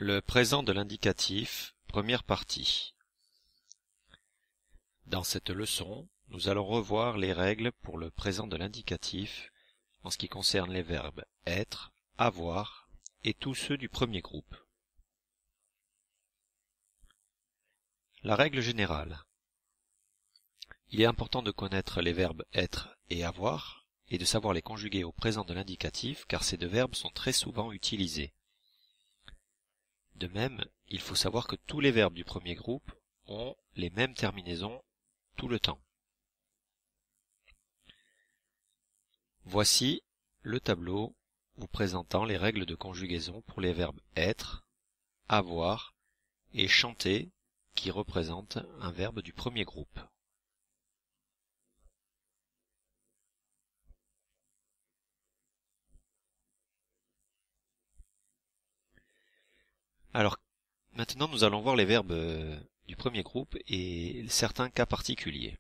Le présent de l'indicatif, première partie. Dans cette leçon, nous allons revoir les règles pour le présent de l'indicatif en ce qui concerne les verbes être, avoir et tous ceux du premier groupe. La règle générale. Il est important de connaître les verbes être et avoir et de savoir les conjuguer au présent de l'indicatif car ces deux verbes sont très souvent utilisés. De même, il faut savoir que tous les verbes du premier groupe ont les mêmes terminaisons tout le temps. Voici le tableau vous présentant les règles de conjugaison pour les verbes être, avoir et chanter qui représentent un verbe du premier groupe. Alors, maintenant nous allons voir les verbes du premier groupe et certains cas particuliers.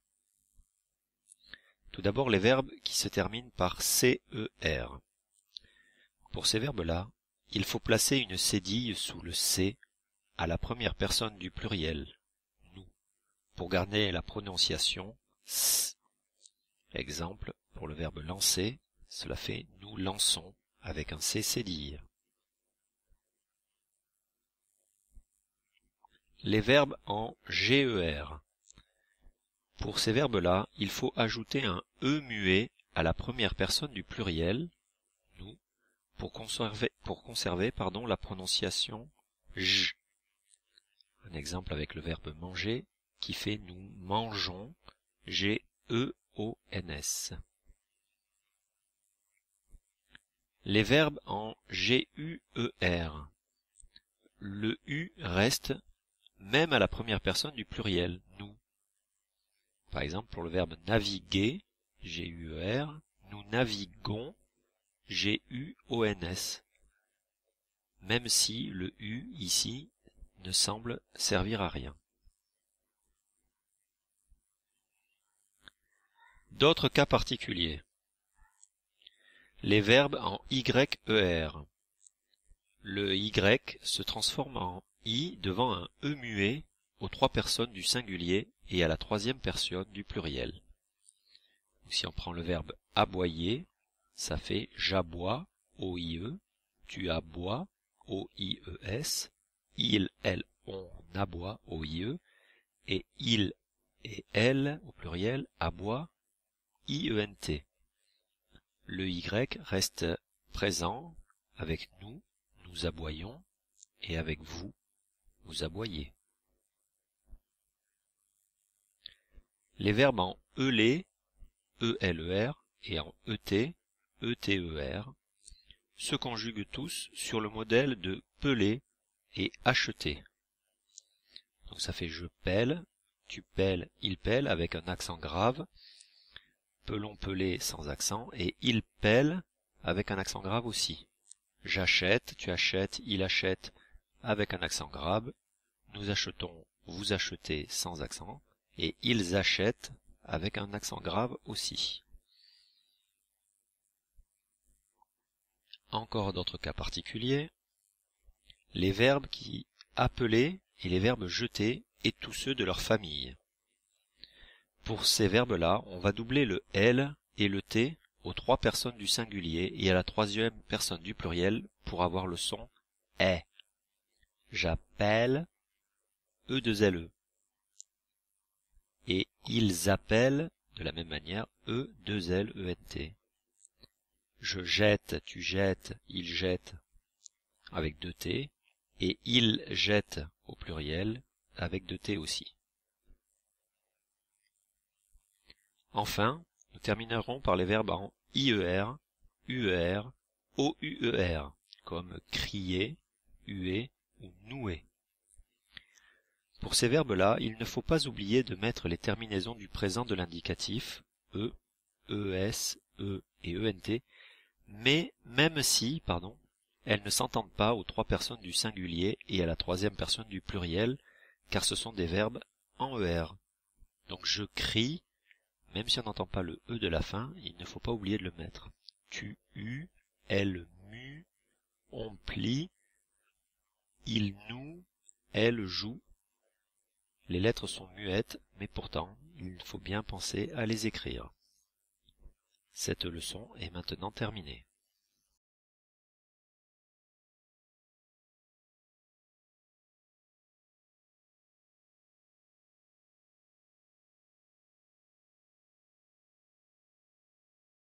Tout d'abord les verbes qui se terminent par CER. Pour ces verbes-là, il faut placer une cédille sous le C à la première personne du pluriel, nous, pour garder la prononciation S. Exemple, pour le verbe lancer, cela fait nous lançons avec un C cédille. Les verbes en GER. Pour ces verbes-là, il faut ajouter un E muet à la première personne du pluriel, nous, pour conserver la prononciation J. Un exemple avec le verbe manger qui fait nous mangeons, G-E-O-N-S. Les verbes en GUER. Le U reste même à la première personne du pluriel, nous. Par exemple, pour le verbe naviguer, G-U-E-R, nous naviguons, G-U-O-N-S. Même si le U, ici, ne semble servir à rien. D'autres cas particuliers. Les verbes en YER. Le Y se transforme en I devant un E muet aux trois personnes du singulier et à la troisième personne du pluriel. Si on prend le verbe aboyer, ça fait j'aboie, O-I-E, tu aboies, O-I-E-S, il, elle, on aboie, O-I-E, et il et elle, au pluriel, aboient, I-E-N-T. Le Y reste présent avec nous, nous aboyons, et avec vous, vous aboyez. Les verbes en ELE, E-L-E-R, et en ET, E-T-E-R, se conjuguent tous sur le modèle de peler et acheter. Donc ça fait je pèle, tu pèles, il pèle avec un accent grave, pelons peler sans accent, et il pèle avec un accent grave aussi. J'achète, tu achètes, il achète avec un accent grave, nous achetons, vous achetez sans accent, et ils achètent avec un accent grave aussi. Encore d'autres cas particuliers. Les verbes qui appeler et les verbes jeter et tous ceux de leur famille. Pour ces verbes-là, on va doubler le L et le T aux trois personnes du singulier et à la troisième personne du pluriel pour avoir le son est. J'appelle, E2LE. Et ils appellent, de la même manière, E2LENT. Je jette, tu jettes, il jette, avec deux T, et il jette au pluriel, avec deux T aussi. Enfin, nous terminerons par les verbes en IER, UER, OUER, comme crier, huer ou nouer. Pour ces verbes-là, il ne faut pas oublier de mettre les terminaisons du présent de l'indicatif, E, ES, E et ENT, mais même si, elles ne s'entendent pas aux trois personnes du singulier et à la troisième personne du pluriel, car ce sont des verbes en ER. Donc je crie, même si on n'entend pas le E de la fin, il ne faut pas oublier de le mettre. Tu hues, elle mue, on plie, il noue, elle joue. Les lettres sont muettes, mais pourtant, il faut bien penser à les écrire. Cette leçon est maintenant terminée.